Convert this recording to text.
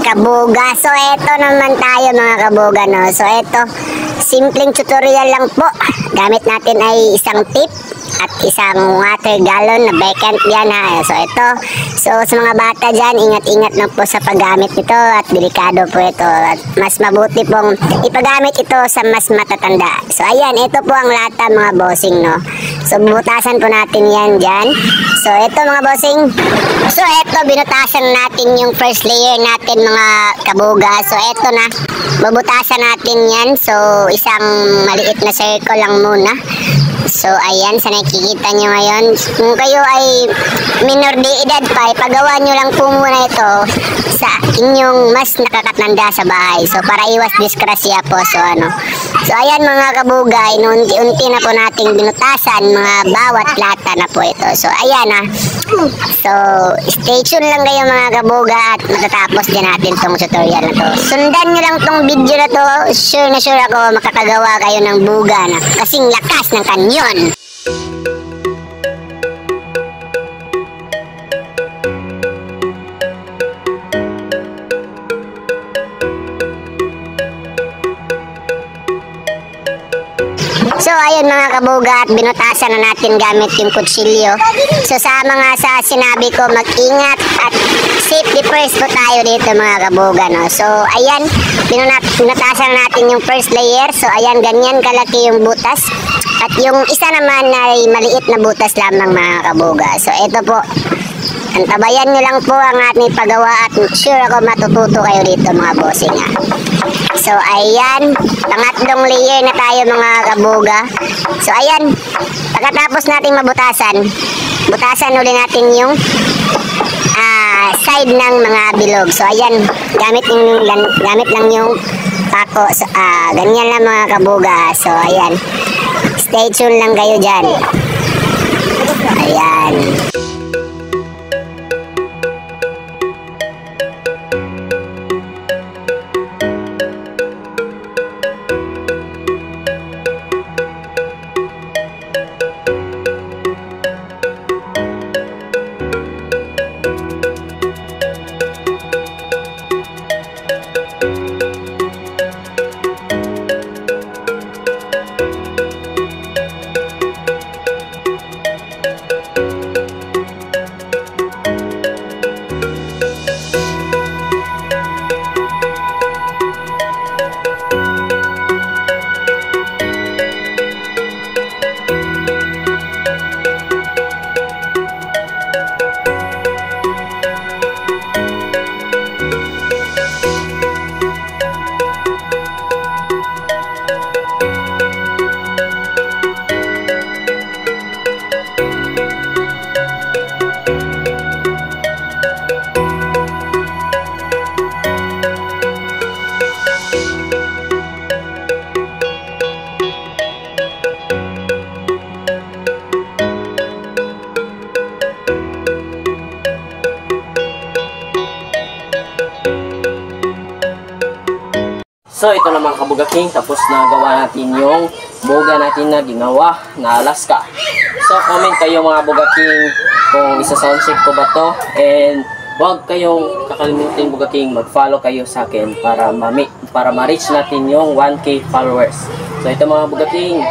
kabuga. So eto naman tayo mga kabuga, no. So eto, simpleng tutorial lang po. Gamit natin ay isang tip at isang water gallon na vacant yan ha. So ito, so sa mga bata dyan, ingat-ingat lang po sa paggamit nito at delikado po ito. At mas mabuti pong ipagamit ito sa mas matatanda. So ayan, ito po ang lata mga bossing, no. So bubutasan po natin yan dyan. So ito mga bossing, so ito binutasan natin yung first layer natin mga kabuga. So ito na, bubutasan natin yan. So isang maliit na circle lang muna. So ayan, sa nakikita nyo ngayon, kung kayo ay minor de edad pa, ipagawa nyo lang po muna ito sa inyong mas nakakatanda sa bahay. So para iwas disgrasya po. So ayan mga kabugay, unti-unti na po nating binutasan mga bawat lata na po ito. So ayan ha. So stay tuned lang kayo mga kabuga at matatapos din natin tong tutorial na to. Sundan nyo lang tong video na to. Sure na sure ako makakagawa kayo ng buga na kasing lakas ng kanyon. So ayun mga kabuga, at binutasan na natin gamit yung kutsilyo. So sa mga sinabi ko, mag-ingat at safety first po tayo dito mga kabuga, no? So ayan, binutasan na natin yung first layer. So ayan, ganyan kalaki yung butas. At yung isa naman ay maliit na butas lamang mga kabuga. So ito po, antabayan nyo lang po ang ating paggawa at sure ako matututo kayo dito mga bossing ha. So ayan, pangatlong layer na tayo mga kabuga. So ayan, pagkatapos natin mabutasan, butasan ulit natin yung side ng mga bilog. So ayan, gamit lang yung pako. So, ganyan lang mga kabuga. So ayan, stay tuned lang kayo dyan. Ayan. So ito naman kabuga king, tapos na gawa natin yung buga natin na ginawa na Alaska. So comment kayo mga buga king kung isa-sound check ko ba to, and huwag kayong kakalimutin buga king, mag-follow kayo sa akin para ma-reach natin yung 1K followers. So ito mga buga king,